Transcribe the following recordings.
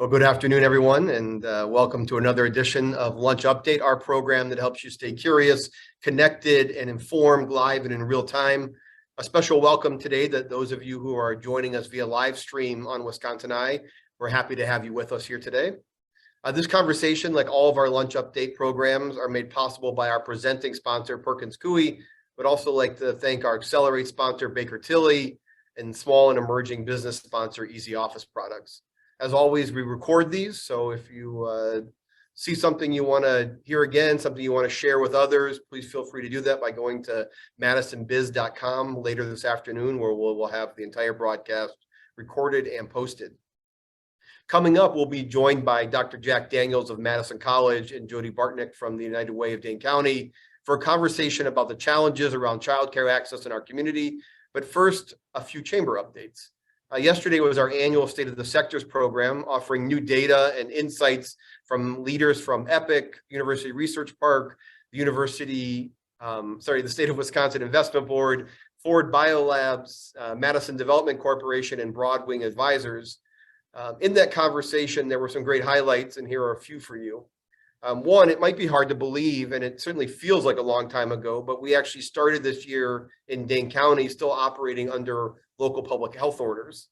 Well, good afternoon, everyone, and welcome to another edition of Lunch Update, our program that helps you stay curious, connected, and informed live and in real time. A special welcome today to those of you who are joining us via live stream on Wisconsin Eye. We're happy to have you with us here today. This conversation, like all of our Lunch Update programs, are made possible by our presenting sponsor, Perkins Coie, but also like to thank our Accelerate sponsor, Baker Tilly, and small and emerging business sponsor, Easy Office Products. As always, we record these, so if you see something you want to hear again, something you want to share with others, please feel free to do that by going to madisonbiz.com later this afternoon, where we'll have the entire broadcast recorded and posted. Coming up, we'll be joined by Dr. Jack Daniels of Madison College and Jody Bartnick from the United Way of Dane County for a conversation about the challenges around childcare access in our community. But first, a few chamber updates. Yesterday was our annual State of the Sectors program, offering new data and insights from leaders from EPIC, University Research Park, the State of Wisconsin Investment Board, Ford Biolabs, Madison Development Corporation, and Broadwing Advisors. In that conversation, there were some great highlights, and here are a few for you. One, it might be hard to believe, and it certainly feels like a long time ago, but we actually started this year in Dane County, still operating under local public health orders.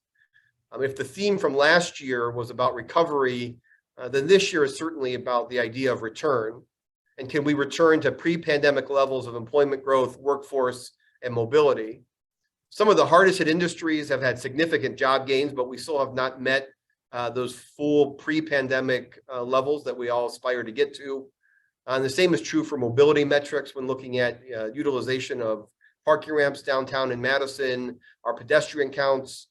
If the theme from last year was about recovery, then this year is certainly about the idea of return. And can we return to pre-pandemic levels of employment growth, workforce, and mobility? Some of the hardest hit industries have had significant job gains, but we still have not met those full pre-pandemic levels that we all aspire to get to. And the same is true for mobility metrics when looking at utilization of parking ramps downtown in Madison, our pedestrian counts,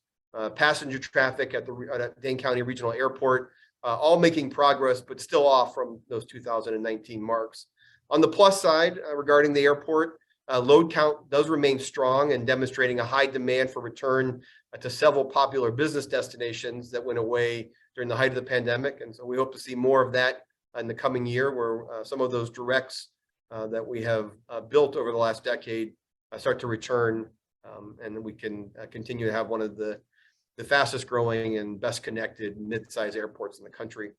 passenger traffic at the Dane County Regional Airport, all making progress, but still off from those 2019 marks. On the plus side, regarding the airport, load count does remain strong and demonstrating a high demand for return to several popular business destinations that went away during the height of the pandemic. And so we hope to see more of that in the coming year, where some of those directs that we have built over the last decade start to return, and we can continue to have one of the fastest growing and best connected mid-size airports in the country.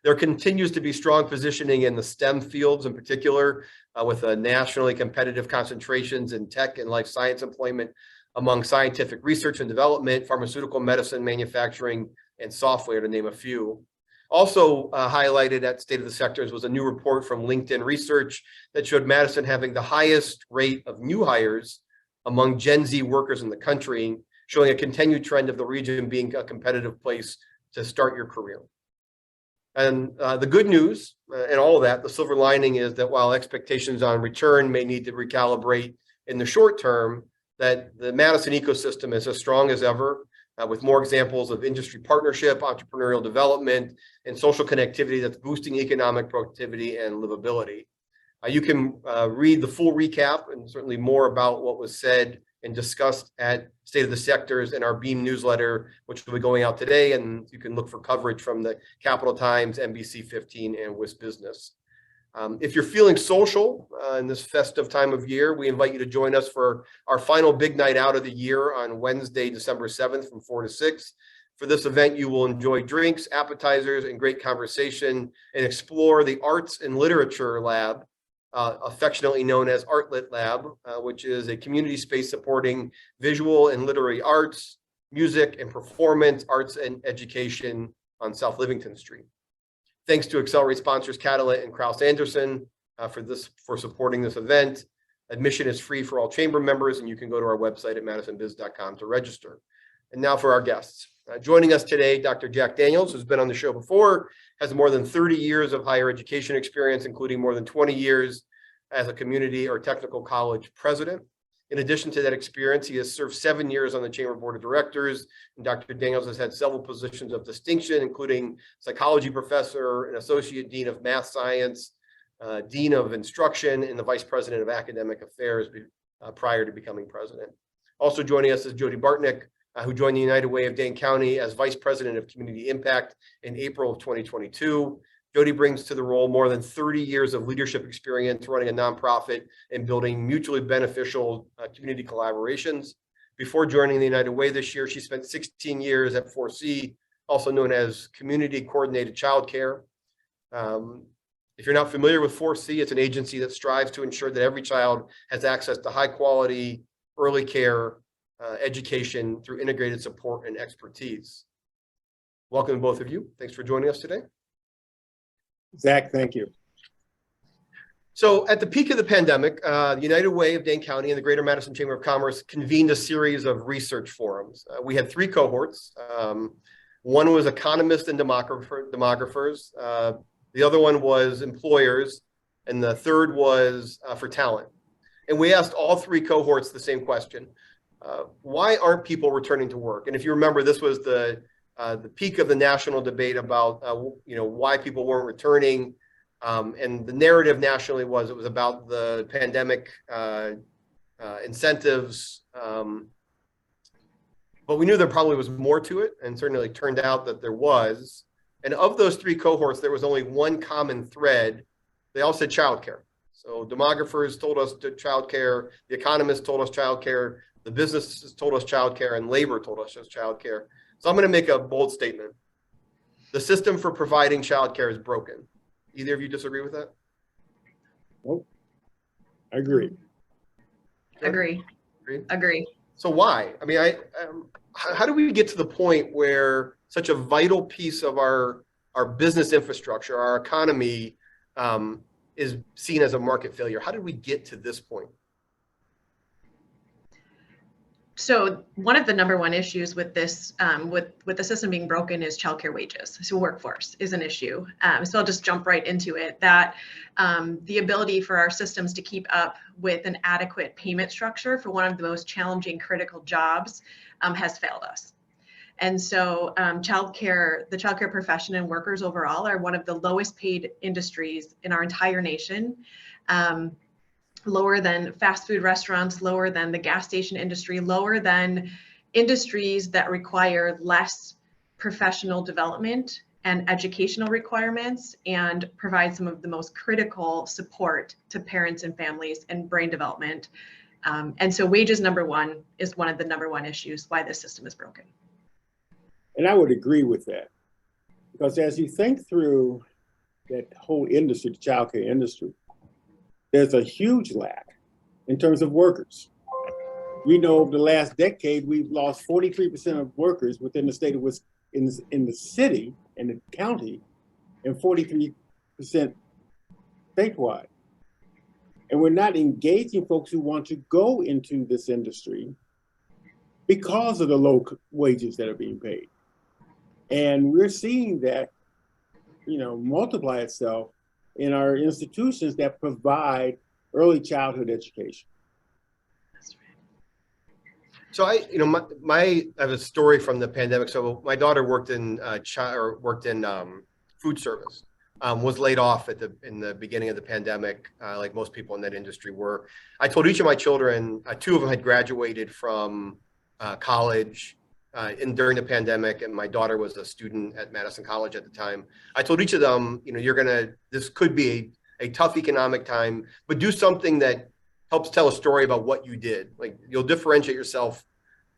There continues to be strong positioning in the STEM fields in particular, with nationally competitive concentrations in tech and life science employment among scientific research and development, pharmaceutical medicine, manufacturing, and software, to name a few. Also highlighted at State of the Sectors was a new report from LinkedIn Research that showed Madison having the highest rate of new hires among Gen Z workers in the country, showing a continued trend of the region being a competitive place to start your career. And the good news and all of that, the silver lining, is that while expectations on return may need to recalibrate in the short term, that the Madison ecosystem is as strong as ever, with more examples of industry partnership, entrepreneurial development, and social connectivity that's boosting economic productivity and livability. You can read the full recap and certainly more about what was said and discussed at State of the Sectors in our Beam newsletter, which will be going out today. And you can look for coverage from the Capital Times, NBC 15, and WIS Business. If you're feeling social in this festive time of year, we invite you to join us for our final big night out of the year on Wednesday, December 7th from 4 to 6. For this event, you will enjoy drinks, appetizers, and great conversation, and explore the Arts and Literature Lab, affectionately known as Artlit Lab, which is a community space supporting visual and literary arts, music and performance, arts and education on South Livingston Street. Thanks to Accelerate sponsors Catalent and Kraus Anderson for supporting this event. Admission is free for all chamber members, and you can go to our website at madisonbiz.com to register. And now for our guests. Joining us today, Dr. Jack Daniels, who's been on the show before, has more than 30 years of higher education experience, including more than 20 years as a community or technical college president. In addition to that experience, he has served 7 years on the Chamber Board of Directors, and Dr. Daniels has had several positions of distinction, including psychology professor, an associate dean of math science, dean of instruction, and the vice president of academic affairs prior to becoming president. Also joining us is Jody Bartnick, who joined the United Way of Dane County as vice president of community impact in April of 2022. Jody brings to the role more than 30 years of leadership experience running a nonprofit and building mutually beneficial community collaborations. Before joining the United Way this year, she spent 16 years at 4C, also known as community coordinated childcare. If you're not familiar with 4C, it's an agency that strives to ensure that every child has access to high quality early care education through integrated support and expertise. Welcome to both of you. Thanks for joining us today. Zach, thank you. So at the peak of the pandemic, the United Way of Dane County and the Greater Madison Chamber of Commerce convened a series of research forums. We had 3 cohorts. One was economists and demographers. The other one was employers. And the third was for talent. And we asked all 3 cohorts the same question. Why aren't people returning to work? And if you remember, this was the peak of the national debate about why people weren't returning. And the narrative nationally was it was about the pandemic incentives. But we knew there probably was more to it, and certainly it turned out that there was. And of those 3 cohorts, there was only one common thread. They all said childcare. So demographers told us to childcare, the economists told us childcare, the businesses told us childcare, and labor told us just childcare. So I'm going to make a bold statement. The system for providing childcare is broken. Either of you disagree with that? Nope. I agree. Agree. So why? I mean, how do we get to the point where such a vital piece of our business infrastructure, our economy, is seen as a market failure? How did we get to this point? So one of the number one issues with this, with the system being broken, is childcare wages. So workforce is an issue. So I'll just jump right into it. That the ability for our systems to keep up with an adequate payment structure for one of the most challenging critical jobs has failed us. And so the childcare profession and workers overall are one of the lowest paid industries in our entire nation. Lower than fast food restaurants, lower than the gas station industry, lower than industries that require less professional development and educational requirements and provide some of the most critical support to parents and families and brain development. And so wages, number one, is one of the number one issues why this system is broken. And I would agree with that, because as you think through that whole industry, the childcare industry, there's a huge lack in terms of workers. We know over the last decade, we've lost 43% of workers within the state of Wisconsin, in the city and the county, and 43% statewide. And we're not engaging folks who want to go into this industry because of the low wages that are being paid. And we're seeing that, multiply itself in our institutions that provide early childhood education. That's right. So I have a story from the pandemic. So my daughter worked in food service, was laid off in the beginning of the pandemic, like most people in that industry were. I told each of my children, 2 of them had graduated from college during the pandemic, and my daughter was a student at Madison College at the time. I told each of them, this could be a tough economic time, but do something that helps tell a story about what you did. Like, you'll differentiate yourself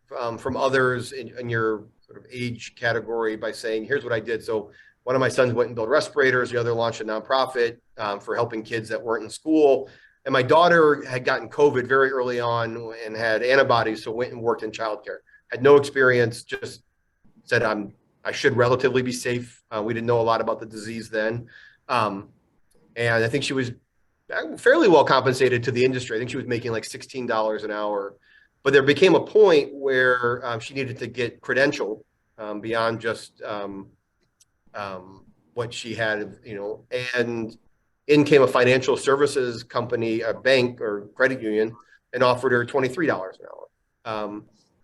from others in your sort of age category by saying, here's what I did. So one of my sons went and built respirators. The other launched a nonprofit for helping kids that weren't in school. And my daughter had gotten COVID very early on and had antibodies, so went and worked in childcare. Had no experience, just said I should relatively be safe. We didn't know a lot about the disease then. And I think she was fairly well compensated to the industry. I think she was making like $16 an hour. But there became a point where she needed to get credentialed beyond just what she had, and in came a financial services company, a bank or credit union, and offered her $23 an hour.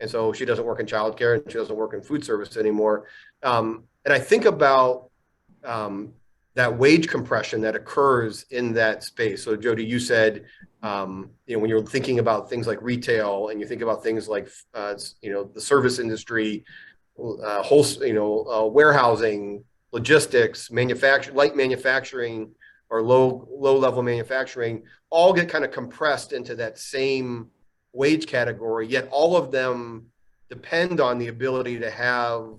And so she doesn't work in childcare and she doesn't work in food service anymore. And I think about that wage compression that occurs in that space. So Jody, you said, when you're thinking about things like retail and you think about things like, the service industry, warehousing, logistics, light manufacturing, or low level manufacturing, all get kind of compressed into that same wage category, yet all of them depend on the ability to have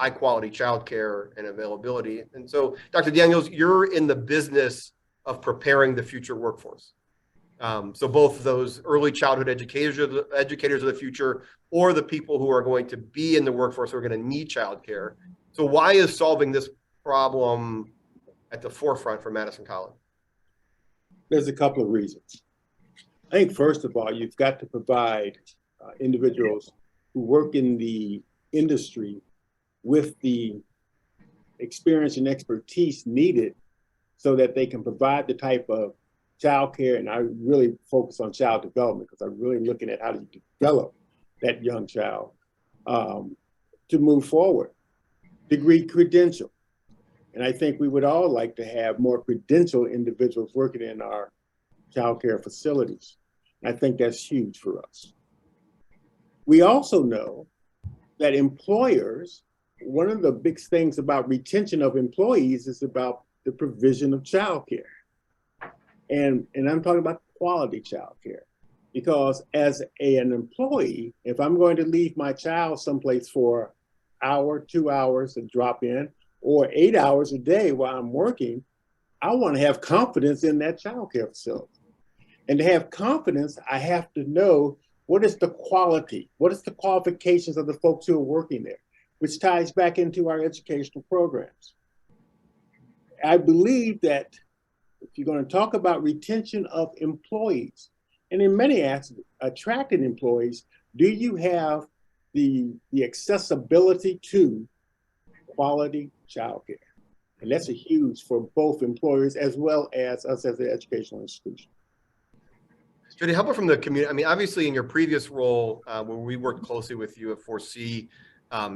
high quality childcare and availability. And so, Dr. Daniels, you're in the business of preparing the future workforce. So both those early childhood educators of the future, or the people who are going to be in the workforce who are going to need childcare. So why is solving this problem at the forefront for Madison College? There's a couple of reasons. I think first of all, you've got to provide individuals who work in the industry with the experience and expertise needed so that they can provide the type of child care. And I really focus on child development because I'm really looking at how to develop that young child to move forward. Degree credential. And I think we would all like to have more credentialed individuals working in our child care facilities. And I think that's huge for us. We also know that employers, one of the big things about retention of employees is about the provision of child care. And I'm talking about quality child care. Because as an employee, if I'm going to leave my child someplace for an hour, 2 hours to drop in, or 8 hours a day while I'm working, I want to have confidence in that child care facility. And to have confidence, I have to know what is the quality, what is the qualifications of the folks who are working there, which ties back into our educational programs. I believe that if you're going to talk about retention of employees, and in many aspects, attracting employees, do you have the accessibility to quality childcare? And that's a huge for both employers as well as us as an educational institution. Jody, how about from the community? I mean, obviously in your previous role, where we worked closely with you at 4C,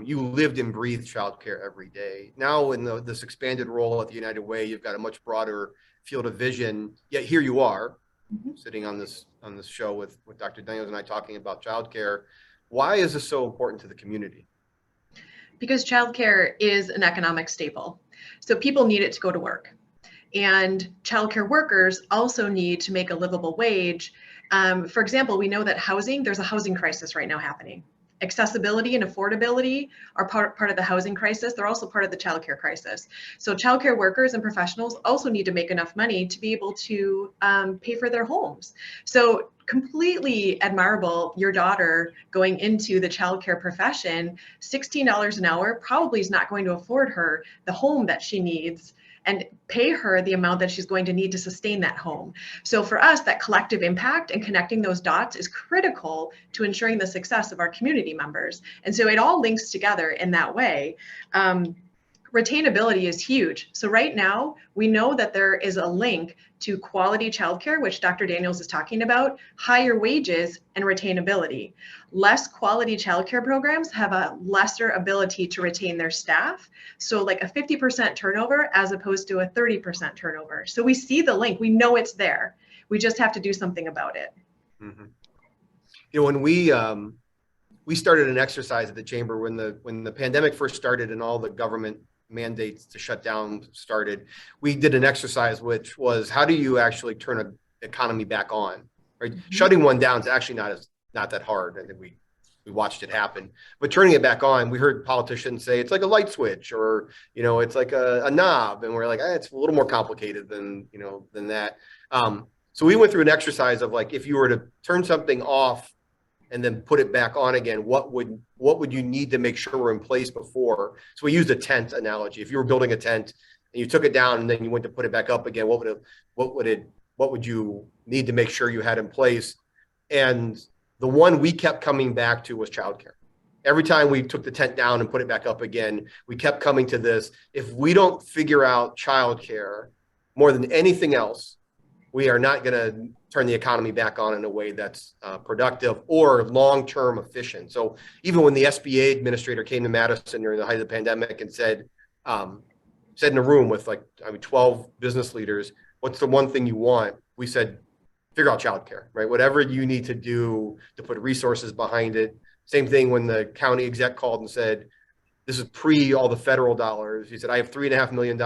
you lived and breathed childcare every day. Now in this expanded role at the United Way, you've got a much broader field of vision, yet here you are sitting on this show with Dr. Daniels and I talking about childcare. Why is this so important to the community? Because childcare is an economic staple. So people need it to go to work. And childcare workers also need to make a livable wage. For example, we know that there's a housing crisis right now happening. Accessibility and affordability are part of the housing crisis. They're also part of the childcare crisis. So childcare workers and professionals also need to make enough money to be able to pay for their homes. So completely admirable, your daughter going into the childcare profession, $16 an hour probably is not going to afford her the home that she needs and pay her the amount that she's going to need to sustain that home. So for us, that collective impact and connecting those dots is critical to ensuring the success of our community members. And so it all links together in that way. Retainability is huge. So right now, we know that there is a link to quality childcare, which Dr. Daniels is talking about, higher wages and retainability. Less quality childcare programs have a lesser ability to retain their staff. So like a 50% turnover as opposed to a 30% turnover. So we see the link, we know it's there. We just have to do something about it. Mm-hmm. You know, when we started an exercise at the chamber when the pandemic first started and all the government mandates to shut down started, we did an exercise which was, how do you actually turn an economy back on? Right, mm-hmm. Shutting one down is actually not that hard. I think we watched it happen, but turning it back on, we heard politicians say it's like a light switch, or it's like a knob, and we're like, it's a little more complicated than that. So we went through an exercise of like, if you were to turn something off and then put it back on again, what would you need to make sure were in place before? So we used a tent analogy. If you were building a tent and you took it down and then you went to put it back up again, what would you need to make sure you had in place? And the one we kept coming back to was childcare. Every time we took the tent down and put it back up again, we kept coming to this. If we don't figure out childcare more than anything else, we are not going to turn the economy back on in a way that's productive or long-term efficient. So even when the SBA administrator came to Madison during the height of the pandemic and said in a room with 12 business leaders, what's the one thing you want? We said, figure out childcare, right? Whatever you need to do to put resources behind it. Same thing when the county exec called and said, this is pre all the federal dollars. He said, I have $3.5 million.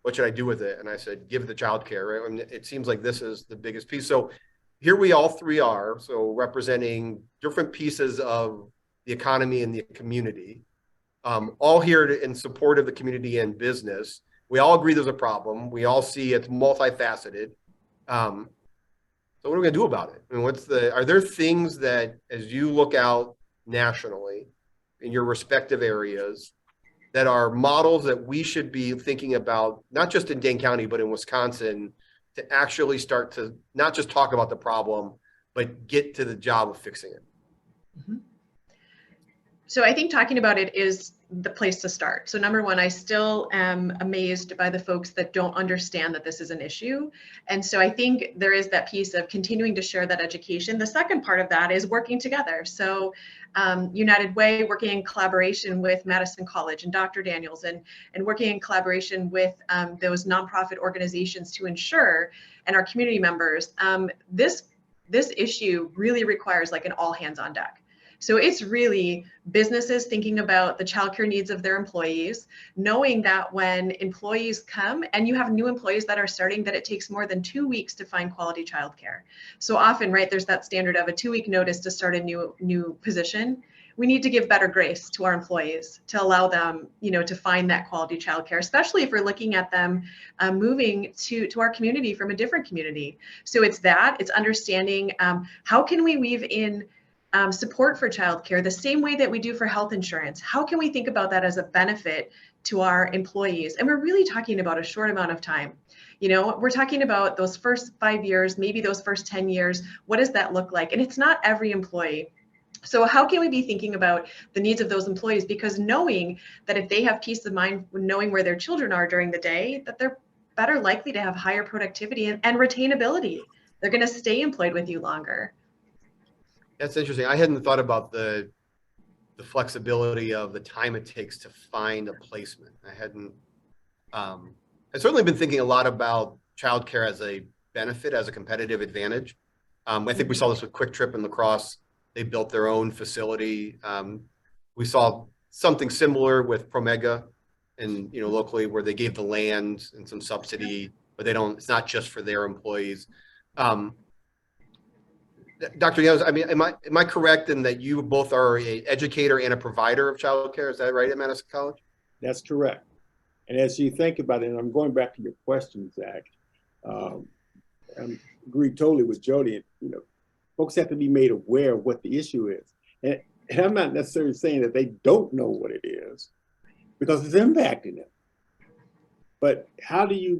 What should I do with it? And I said, give the childcare, right? I mean, it seems like this is the biggest piece. So here we all three are, so representing different pieces of the economy and the community. all here in support of the community and business. We all agree there's a problem. We all see it's multifaceted. So what are we gonna do about it? I mean, are there things that, as you look out nationally in your respective areas, that are models that we should be thinking about, not just in Dane County, but in Wisconsin, to actually start to not just talk about the problem, but get to the job of fixing it? Mhm. So I think talking about it is the place to start. So number one, I still am amazed by the folks that don't understand that this is an issue. And so I think there is that piece of continuing to share that education. The second part of that is working together. So United Way, working in collaboration with Madison College and Dr. Daniels, and working in collaboration with those nonprofit organizations to ensure, and our community members, this issue really requires like an all hands on deck. So it's really businesses thinking about the childcare needs of their employees, knowing that when employees come and you have new employees that are starting, that it takes more than 2 weeks to find quality childcare. So often, right, there's that standard of a 2-week notice to start a new position. We need to give better grace to our employees to allow them, to find that quality childcare, especially if we're looking at them moving to our community from a different community. So it's understanding how can we weave in support for childcare the same way that we do for health insurance. How can we think about that as a benefit to our employees? And we're really talking about a short amount of time. We're talking about those first 5 years, maybe those first 10 years. What does that look like? And it's not every employee. So how can we be thinking about the needs of those employees? Because knowing that if they have peace of mind, knowing where their children are during the day, that they're better likely to have higher productivity and retainability. They're going to stay employed with you longer. That's interesting. I hadn't thought about the flexibility of the time it takes to find a placement. I've certainly been thinking a lot about childcare as a benefit, as a competitive advantage. I think we saw this with Quick Trip and La Crosse. They built their own facility. We saw something similar with Promega and, locally, where they gave the land and some subsidy, but it's not just for their employees. Dr. Youngs, I mean, am I correct in that you both are an educator and a provider of childcare? Is that right at Madison College? That's correct. And as you think about it, and I'm going back to your question, Zach, I agree totally with Jody. Folks have to be made aware of what the issue is. And I'm not necessarily saying that they don't know what it is, because it's impacting them. But how do you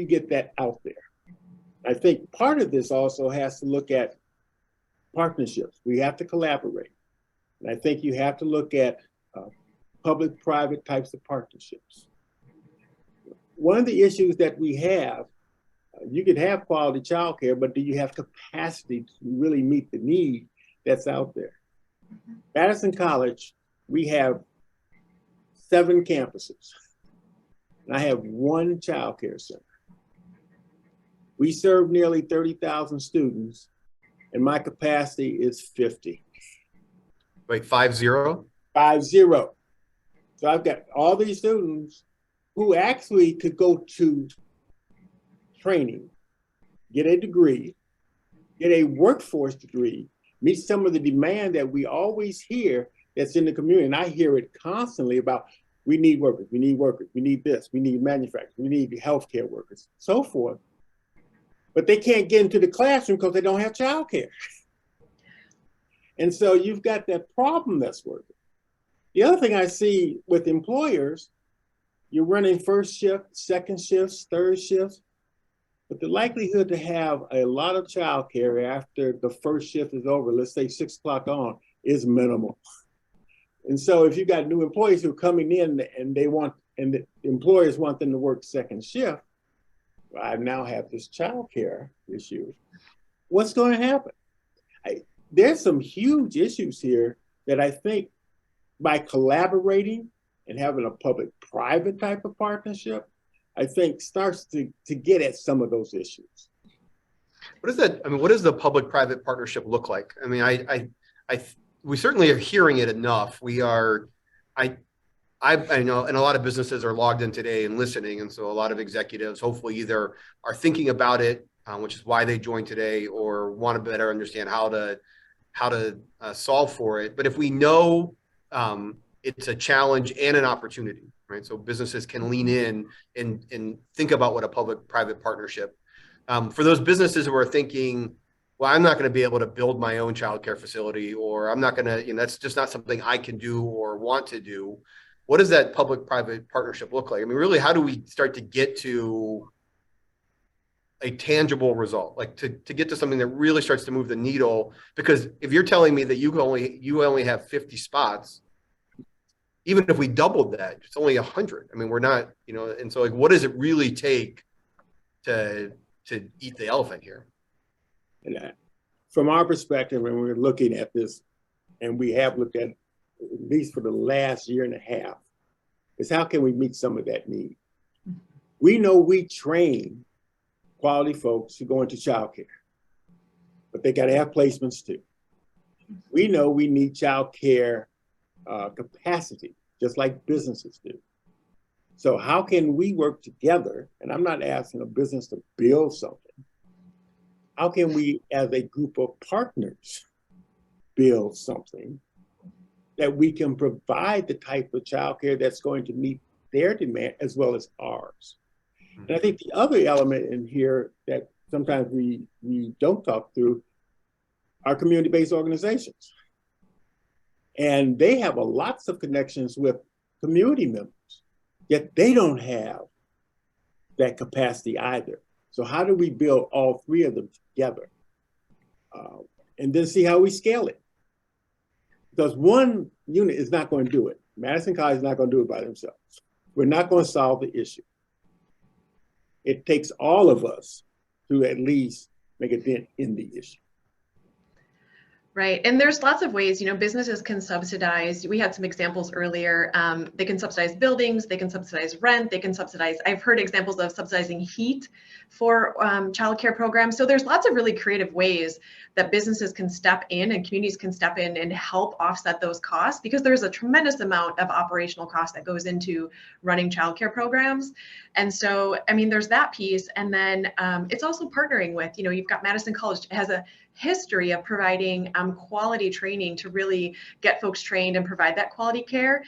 get that out there? I think part of this also has to look at partnerships. We have to collaborate. And I think you have to look at public-private types of partnerships. One of the issues that we have, you can have quality childcare, but do you have capacity to really meet the need that's out there? Madison College, we have 7 campuses, and I have 1 childcare center. We serve nearly 30,000 students, and my capacity is 50. Wait, 50? 50. So I've got all these students who actually could go to training, get a degree, get a workforce degree, meet some of the demand that we always hear that's in the community. And I hear it constantly about, we need workers, we need this, we need manufacturers, we need healthcare workers, so forth. But they can't get into the classroom because they don't have childcare. And so you've got that problem that's working. The other thing I see with employers, you're running first shift, second shifts, third shifts, but the likelihood to have a lot of childcare after the first shift is over, let's say 6 o'clock on, is minimal. And so if you've got new employees who are coming in and the employers want them to work second shift, I now have this childcare issue. What's going to happen? There's some huge issues here that I think by collaborating and having a public-private type of partnership, I think starts to get at some of those issues. What is that? I mean, what does the public-private partnership look like? I mean, we certainly are hearing it enough. I know, and a lot of businesses are logged in today and listening. And so a lot of executives hopefully either are thinking about it, which is why they joined today, or want to better understand how to solve for it. But if we know it's a challenge and an opportunity, right? So businesses can lean in and think about what a public-private partnership. For those businesses who are thinking, well, I'm not going to be able to build my own childcare facility, or I'm not going to, that's just not something I can do or want to do. What does that public-private partnership look like? I mean, really, how do we start to get to a tangible result, like to get to something that really starts to move the needle? Because if you're telling me that you only have 50 spots, even if we doubled that, it's only 100. I mean, we're not, and so like, what does it really take to eat the elephant here? And from our perspective, when we're looking at this, and we have looked at least for the last year and a half, is how can we meet some of that need? We know we train quality folks who go into childcare, but they got to have placements too. We know we need childcare capacity, just like businesses do. So how can we work together? And I'm not asking a business to build something. How can we, as a group of partners, build something that we can provide the type of childcare that's going to meet their demand as well as ours? And I think the other element in here that sometimes we don't talk through are community-based organizations. And they have lots of connections with community members, yet they don't have that capacity either. So how do we build all three of them together? And then see how we scale it. Because one unit is not going to do it. Madison College is not going to do it by themselves. We're not going to solve the issue. It takes all of us to at least make a dent in the issue. Right. And there's lots of ways, businesses can subsidize. We had some examples earlier. They can subsidize buildings, they can subsidize rent, they can subsidize, I've heard examples of subsidizing heat for childcare programs. So there's lots of really creative ways that businesses can step in and communities can step in and help offset those costs, because there's a tremendous amount of operational cost that goes into running childcare programs. And so, there's that piece. And then it's also partnering with, you've got Madison College has a history of providing quality training to really get folks trained and provide that quality care,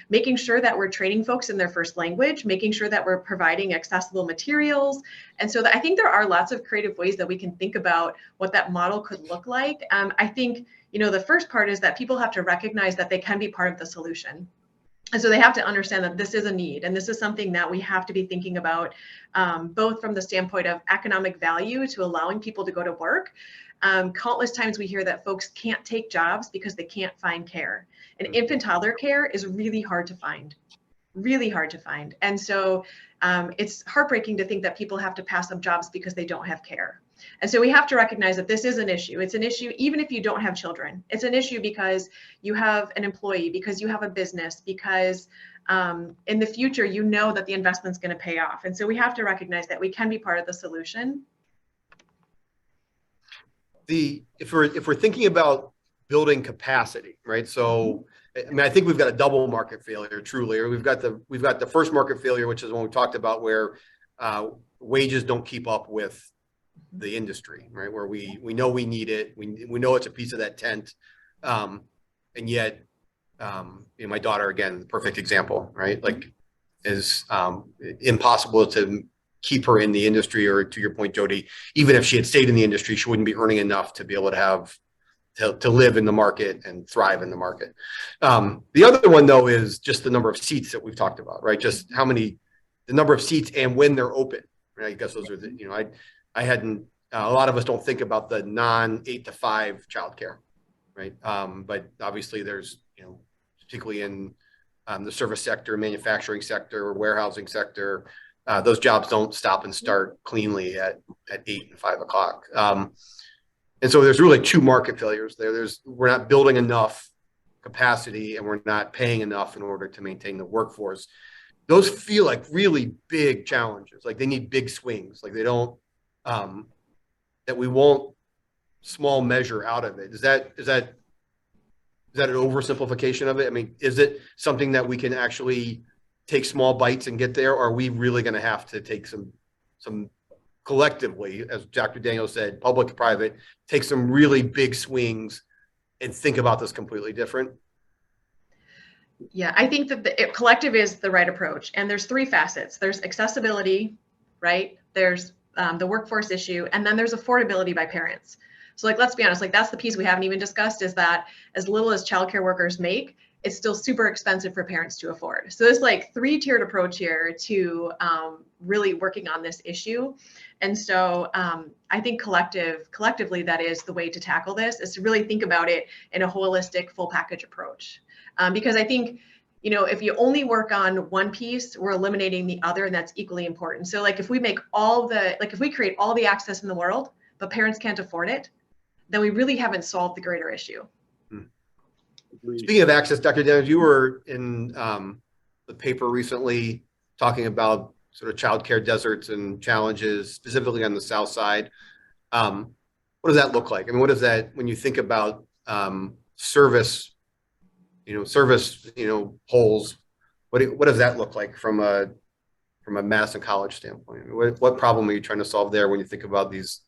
making sure that we're training folks in their first language, making sure that we're providing accessible materials. And so I think there are lots of creative ways that we can think about what that model could look like. I think, the first part is that people have to recognize that they can be part of the solution. And so they have to understand that this is a need, and this is something that we have to be thinking about, both from the standpoint of economic value to allowing people to go to work. Countless times we hear that folks can't take jobs because they can't find care. And infant toddler care is really hard to find, really hard to find. And so it's heartbreaking to think that people have to pass up jobs because they don't have care. And so we have to recognize that this is an issue. It's an issue even if you don't have children. It's an issue because you have an employee, because you have a business, because in the future, that the investment's going to pay off. And so we have to recognize that we can be part of the solution. If we're thinking about building capacity, right? So, I think we've got a double market failure, truly. Or we've got the first market failure, which is one we talked about, where wages don't keep up with the industry, right? Where we know we need it, we know it's a piece of that tent, and yet, my daughter, again, the perfect example, right? Like, is impossible to keep her in the industry, or to your point, Jody, even if she had stayed in the industry, she wouldn't be earning enough to be able to have to live in the market and thrive in the market. The other one, though, is just the number of seats that we've talked about, right? Just the number of seats and when they're open, right? I guess those are I hadn't, a lot of us don't think about the non 8 to 5 childcare, right? But obviously there's, particularly in the service sector, manufacturing sector, warehousing sector, those jobs don't stop and start cleanly at 8 and 5 o'clock. And so there's really two market failures there. We're not building enough capacity, and we're not paying enough in order to maintain the workforce. Those feel like really big challenges. Like they need big swings. Like they don't, that we won't small measure out of it. Is that an oversimplification of it? Is it something that we can actually take small bites and get there? Or are we really going to have to take some collectively, as Dr. Daniel said, public and private, take some really big swings and think about this completely different? Yeah, I think that the collective is the right approach. And there's three facets. There's accessibility, right? There's the workforce issue, and then there's affordability by parents. So like, let's be honest, like that's the piece we haven't even discussed, is that as little as childcare workers make, it's still super expensive for parents to afford. So there's like three-tiered approach here to really working on this issue. And so I think collectively, that is the way to tackle this, is to really think about it in a holistic, full package approach. Because I think, you know, if you only work on one piece, we're eliminating the other, and that's equally important. So like if we make if we create all the access in the world, but parents can't afford it, then we really haven't solved the greater issue. Speaking of access, Dr. Dane, you were in the paper recently talking about sort of childcare deserts and challenges, specifically on the South Side. What does that look like? I mean, what does that, when you think about service holes, what does that look like from a Madison College standpoint? What problem are you trying to solve there when you think about these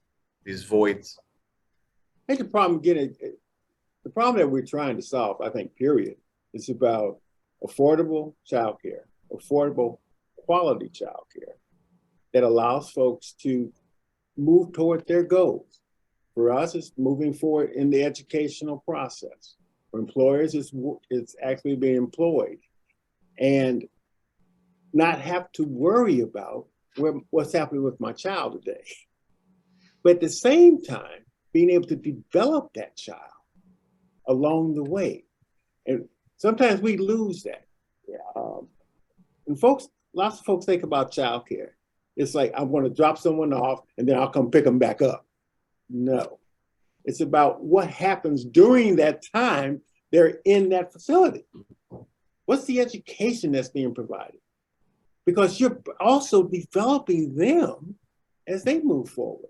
voids? I think the problem that we're trying to solve, I think, period, is about affordable childcare, affordable quality childcare that allows folks to move toward their goals. For us, it's moving forward in the educational process. For employers, it's actually being employed and not have to worry about what's happening with my child today. But at the same time, being able to develop that child along the way. And sometimes we lose that. And lots of folks think about childcare. It's like, I want to drop someone off and then I'll come pick them back up. No, it's about what happens during that time they're in that facility. What's the education that's being provided? Because you're also developing them as they move forward.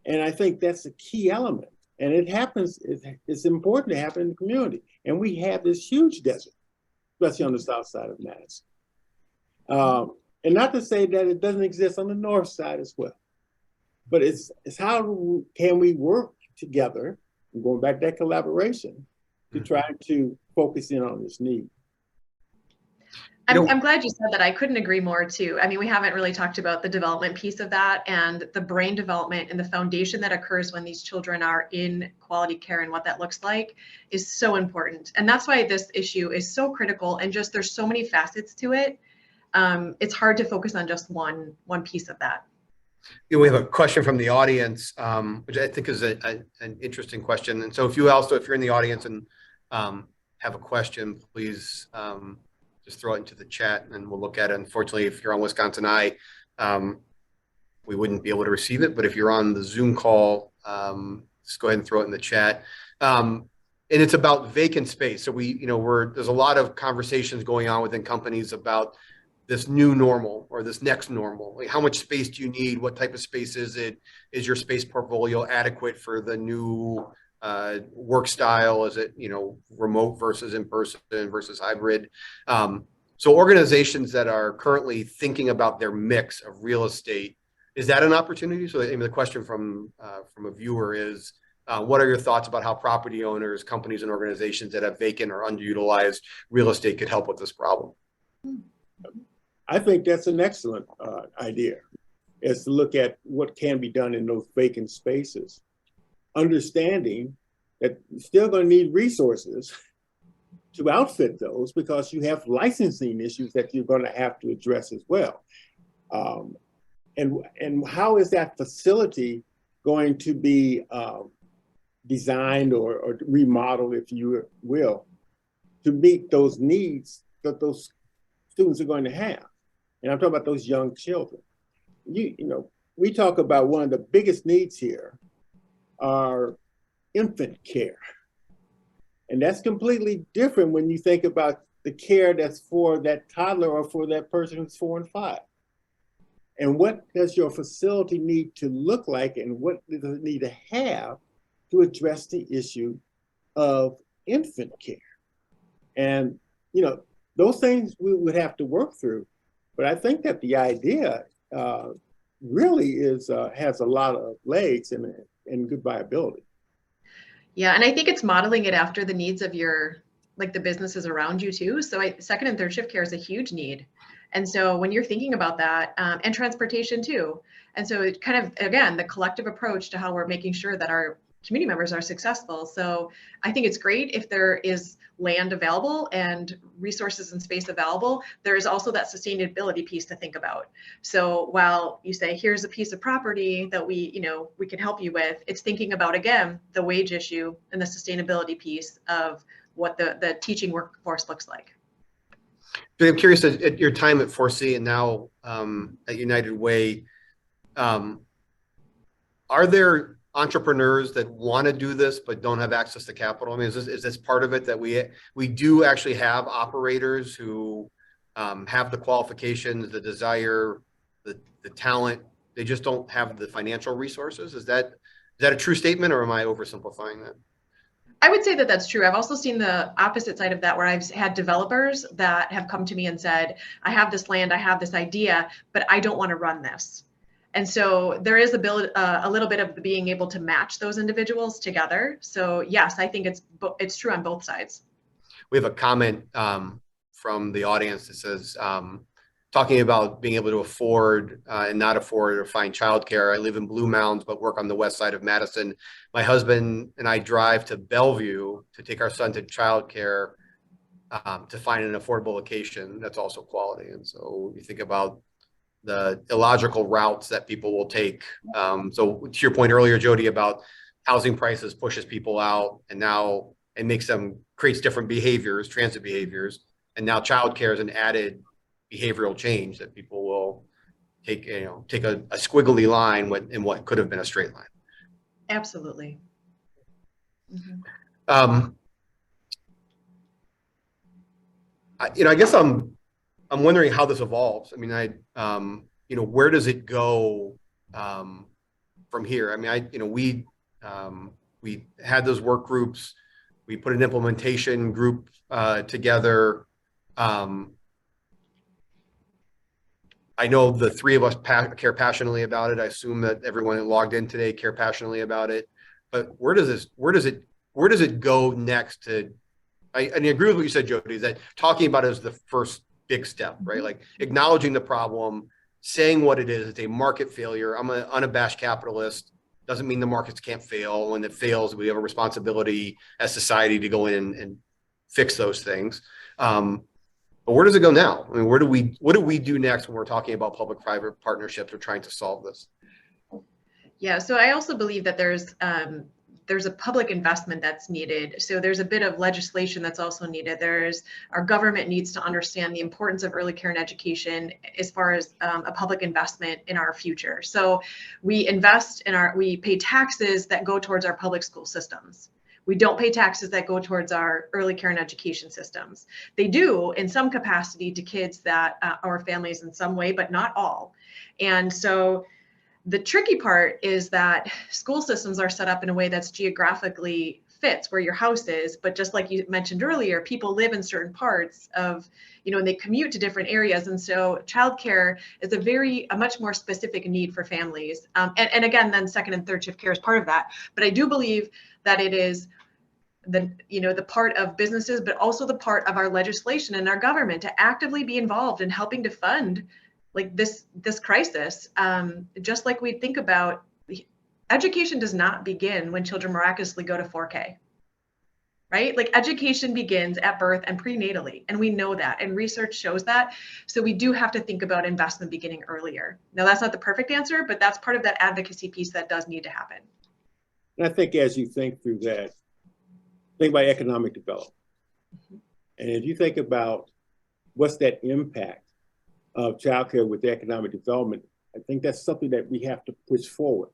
And I think that's a key element. And it happens, it's important to happen in the community. And we have this huge desert, especially on the south side of Madison. And not to say that it doesn't exist on the north side as well. But it's how can we work together, going back to that collaboration, to try to focus in on this need. I'm glad you said that. I couldn't agree more too. I mean, we haven't really talked about the development piece of that, and the brain development and the foundation that occurs when these children are in quality care and what that looks like is so important. And that's why this issue is so critical, and just there's so many facets to it. It's hard to focus on just one piece of that. We have a question from the audience, which I think is an interesting question. And so if you're in the audience and have a question, please just throw it into the chat and we'll look at it. Unfortunately, if you're on Wisconsin Eye, we wouldn't be able to receive it. But if you're on the Zoom call, just go ahead and throw it in the chat. And it's about vacant space. So there's a lot of conversations going on within companies about this new normal or this next normal. Like, how much space do you need? What type of space is it? Is your space portfolio adequate for the new work style? Is it, remote versus in-person versus hybrid? So organizations that are currently thinking about their mix of real estate, is that an opportunity? So the question from a viewer is, what are your thoughts about how property owners, companies, and organizations that have vacant or underutilized real estate could help with this problem? I think that's an excellent idea, is to look at what can be done in those vacant spaces, understanding that you're still going to need resources to outfit those because you have licensing issues that you're going to have to address as well. And how is that facility going to be designed or remodeled, if you will, to meet those needs that those students are going to have? And I'm talking about those young children. We talk about one of the biggest needs here are infant care. And that's completely different when you think about the care that's for that toddler or for that person who's 4 and 5. And what does your facility need to look like, and what does it need to have to address the issue of infant care? And, those things we would have to work through. But I think that the idea really has a lot of legs and good viability. Yeah, and I think it's modeling it after the needs of your like the businesses around you too. So second and third shift care is a huge need. And so when you're thinking about that, and transportation too. And so it kind of, again, the collective approach to how we're making sure that our community members are successful. So I think it's great if there is land available and resources and space available. There is also that sustainability piece to think about. So while you say, here's a piece of property that we can help you with, it's thinking about, again, the wage issue and the sustainability piece of what the teaching workforce looks like. But I'm curious, at your time at 4C and now at United Way, are there entrepreneurs that want to do this but don't have access to capital? I mean, is this part of it, that we do actually have operators who have the qualifications, the desire, the talent, they just don't have the financial resources? Is that a true statement, or am I oversimplifying that? I would say that that's true. I've also seen the opposite side of that, where I've had developers that have come to me and said, I have this land, I have this idea, but I don't want to run this. And so there is a little bit of being able to match those individuals together. So yes, I think it's true on both sides. We have a comment from the audience that says, talking about being able to afford and not afford or find childcare. I live in Blue Mounds, but work on the west side of Madison. My husband and I drive to Bellevue to take our son to childcare to find an affordable location that's also quality. And so you think about the illogical routes that people will take. So to your point earlier, Jody, about housing prices pushes people out, and now it creates different behaviors, transit behaviors. And now childcare is an added behavioral change that people will take a squiggly line in what could have been a straight line. Absolutely. Mm-hmm. I guess I'm wondering how this evolves. I mean, where does it go from here? I mean, we had those work groups. We put an implementation group together. I know the three of us care passionately about it. I assume that everyone that logged in today care passionately about it. But where does it go next? I agree with what you said, Jody, is that talking about it is the first big step, right? Like acknowledging the problem, saying what it is. It's a market failure. I'm an unabashed capitalist. Doesn't mean the markets can't fail. When it fails, we have a responsibility as society to go in and fix those things. But where does it go now? I mean, what do we do next when we're talking about public-private partnerships or trying to solve this? Yeah, so I also believe that there's a public investment that's needed. So there's a bit of legislation that's also needed. Our government needs to understand the importance of early care and education as far as a public investment in our future. So we pay taxes that go towards our public school systems. We don't pay taxes that go towards our early care and education systems. They do in some capacity to kids that or families in some way, but not all. And so the tricky part is that school systems are set up in a way that's geographically fits where your house is. But just like you mentioned earlier, people live in certain parts of, and they commute to different areas. And so childcare is a much more specific need for families. And again, then second and third shift care is part of that. But I do believe that it is the part of businesses, but also the part of our legislation and our government to actively be involved in helping to fund like this crisis. Just like we think about education does not begin when children miraculously go to 4K, right? Like education begins at birth and prenatally, and we know that, and research shows that. So we do have to think about investment beginning earlier. Now that's not the perfect answer, but that's part of that advocacy piece that does need to happen. And I think as you think through that, think about economic development. Mm-hmm. And if you think about what's that impact of childcare with economic development, I think that's something that we have to push forward.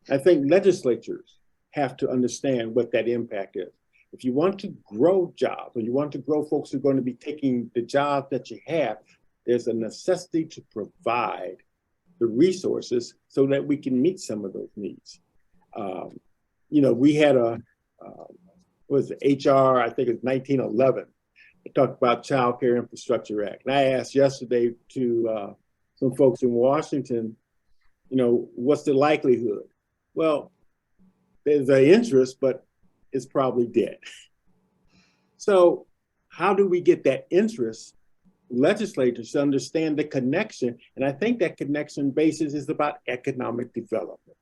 I think legislatures have to understand what that impact is. If you want to grow jobs, or you want to grow folks who are going to be taking the jobs that you have, there's a necessity to provide the resources so that we can meet some of those needs. We had HR, I think it's 1911. It talked about Child Care Infrastructure Act. And I asked yesterday to some folks in Washington, what's the likelihood? Well, there's an interest, but it's probably dead. So how do we get that interest, legislators, to understand the connection? And I think that connection basis is about economic development.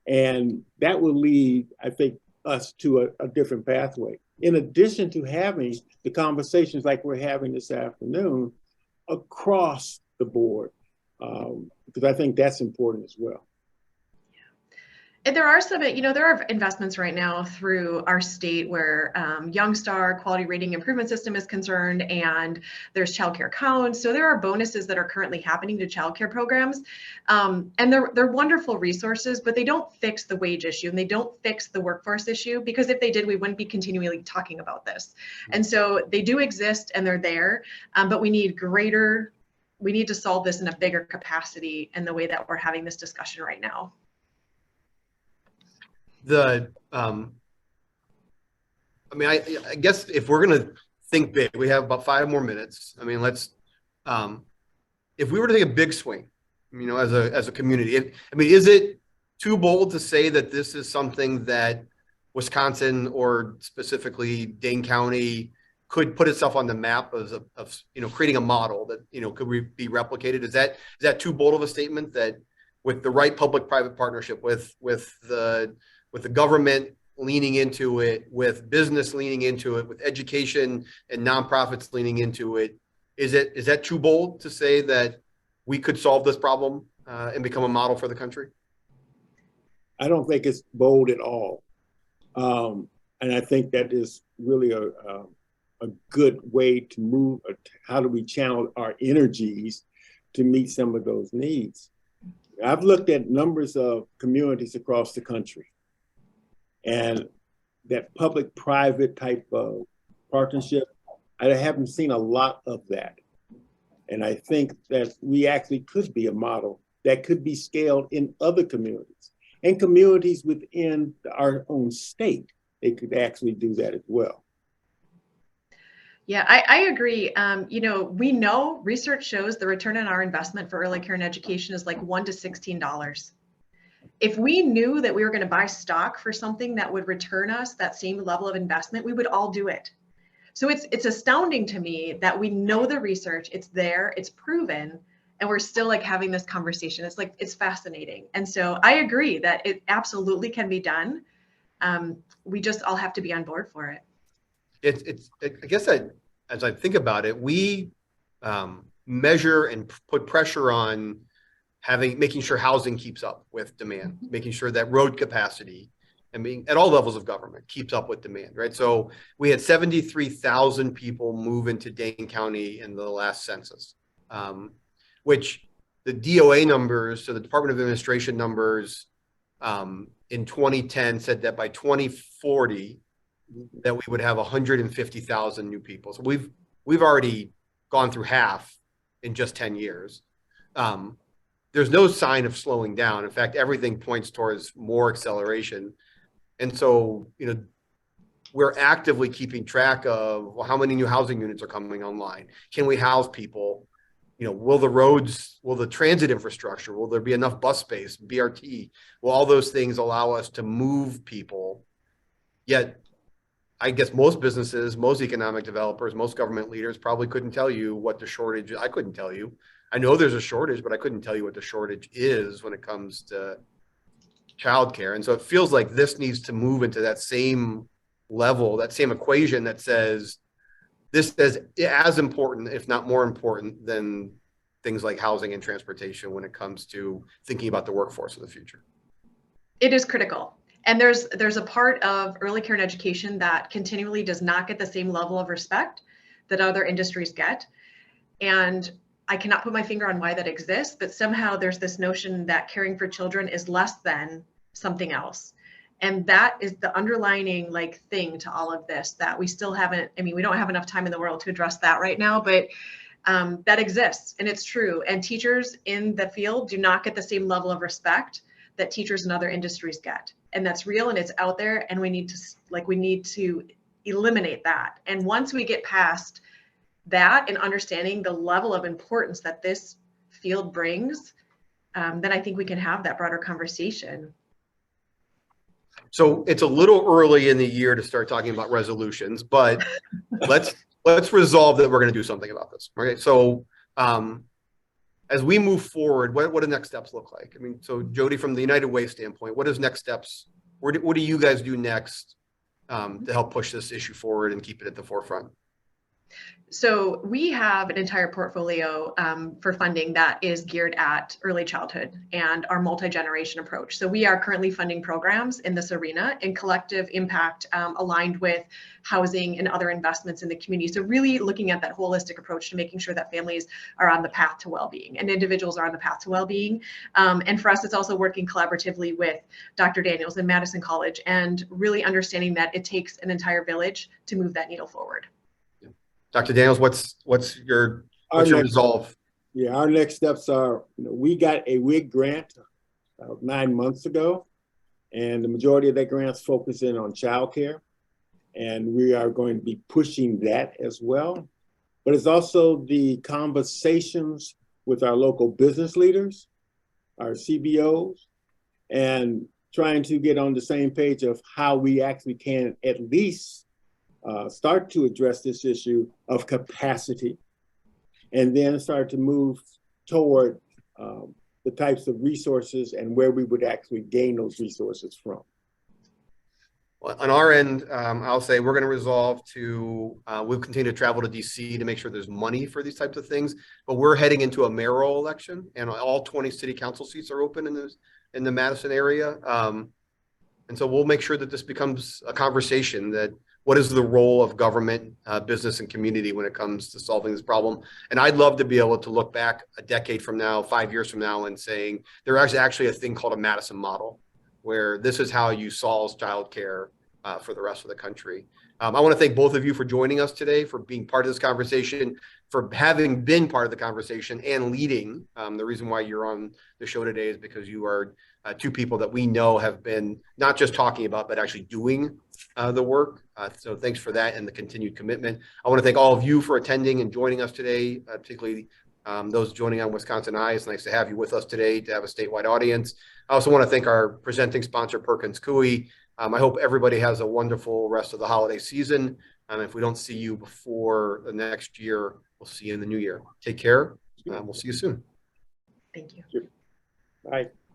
And that will lead, I think, us to a different pathway. In addition to having the conversations like we're having this afternoon across the board, because I think that's important as well. And there are some, there are investments right now through our state where Youngstar Quality Rating Improvement System is concerned, and there's childcare counts. So there are bonuses that are currently happening to childcare programs, and they're wonderful resources, but they don't fix the wage issue and they don't fix the workforce issue, because if they did, we wouldn't be continually talking about this. And so they do exist and they're there, but we need to solve this in a bigger capacity in the way that we're having this discussion right now. I mean, I guess if we're going to think big, we have about 5 more minutes. I mean, let's, if we were to take a big swing, as a community, is it too bold to say that this is something that Wisconsin, or specifically Dane County, could put itself on the map of creating a model that, could be replicated? Is that too bold of a statement, that with the right public-private partnership, with the government leaning into it, with business leaning into it, with education and nonprofits leaning into it, is that too bold to say that we could solve this problem and become a model for the country? I don't think it's bold at all. And I think that is really a good way to move. How do we channel our energies to meet some of those needs? I've looked at numbers of communities across the country, and that public-private type of partnership, I haven't seen a lot of that. And I think that we actually could be a model that could be scaled in other communities, and communities within our own state. They could actually do that as well. Yeah, I agree. We know research shows the return on our investment for early care and education is like $1 to $16. If we knew that we were going to buy stock for something that would return us that same level of investment, we would all do it. So it's astounding to me that we know the research, it's there, it's proven, and we're still like having this conversation. It's fascinating. And so I agree that it absolutely can be done. We just all have to be on board for it. I guess as I think about it, we measure and put pressure on making sure housing keeps up with demand, making sure that road capacity, at all levels of government, keeps up with demand, right? So we had 73,000 people move into Dane County in the last census, which the DOA numbers, so the Department of Administration numbers, in 2010 said that by 2040, that we would have 150,000 new people. So we've already gone through half in just 10 years. There's no sign of slowing down. In fact, everything points towards more acceleration. And so, we're actively keeping track of, well, how many new housing units are coming online? Can we house people? Will the transit infrastructure, will there be enough bus space, BRT? Will all those things allow us to move people? Yet, I guess most businesses, most economic developers, most government leaders probably couldn't tell you what the shortage is. I couldn't tell you. I know there's a shortage, but I couldn't tell you what the shortage is when it comes to childcare. And so it feels like this needs to move into that same level, that same equation that says this is as important, if not more important, than things like housing and transportation when it comes to thinking about the workforce of the future. It is critical. And there's a part of early care and education that continually does not get the same level of respect that other industries get. And I cannot put my finger on why that exists, but somehow there's this notion that caring for children is less than something else. And that is the underlining thing to all of this that we still haven't, we don't have enough time in the world to address that right now, but that exists and it's true. And teachers in the field do not get the same level of respect that teachers in other industries get. And that's real and it's out there, and we need to eliminate that. And once we get past that and understanding the level of importance that this field brings, then I think we can have that broader conversation. So it's a little early in the year to start talking about resolutions, but let's let's resolve that we're going to do something about this. Okay. So, as we move forward, what do next steps look like? I mean, so Jody, from the United Way standpoint, what is next steps? What do you guys do next to help push this issue forward and keep it at the forefront? So we have an entire portfolio for funding that is geared at early childhood and our multi-generation approach. So we are currently funding programs in this arena in collective impact aligned with housing and other investments in the community. So really looking at that holistic approach to making sure that families are on the path to well-being and individuals are on the path to well-being. And for us, it's also working collaboratively with Dr. Daniels and Madison College and really understanding that it takes an entire village to move that needle forward. Dr. Daniels, what's your resolve? Yeah, our next steps are, we got a WIG grant about 9 months ago, and the majority of that grant's focusing on childcare, and we are going to be pushing that as well. But it's also the conversations with our local business leaders, our CBOs, and trying to get on the same page of how we actually can at least start to address this issue of capacity, and then start to move toward the types of resources and where we would actually gain those resources from. Well, on our end, I'll say we're going to resolve to, we'll continue to travel to DC to make sure there's money for these types of things, but we're heading into a mayoral election and all 20 city council seats are open in the Madison area. And so we'll make sure that this becomes a conversation that what is the role of government, business, and community when it comes to solving this problem? And I'd love to be able to look back a decade from now, 5 years from now, and saying there is actually a thing called a Madison model, where this is how you solve childcare for the rest of the country. I want to thank both of you for joining us today, for being part of this conversation, for having been part of the conversation and leading. The reason why you're on the show today is because you are two people that we know have been not just talking about, but actually doing the work. So thanks for that and the continued commitment. I want to thank all of you for attending and joining us today, particularly those joining on Wisconsin Eye. It's nice to have you with us today, to have a statewide audience. I also want to thank our presenting sponsor, Perkins Coie. I hope everybody has a wonderful rest of the holiday season. If we don't see you before the next year, we'll see you in the new year. Take care. We'll see you soon. Thank you. Bye.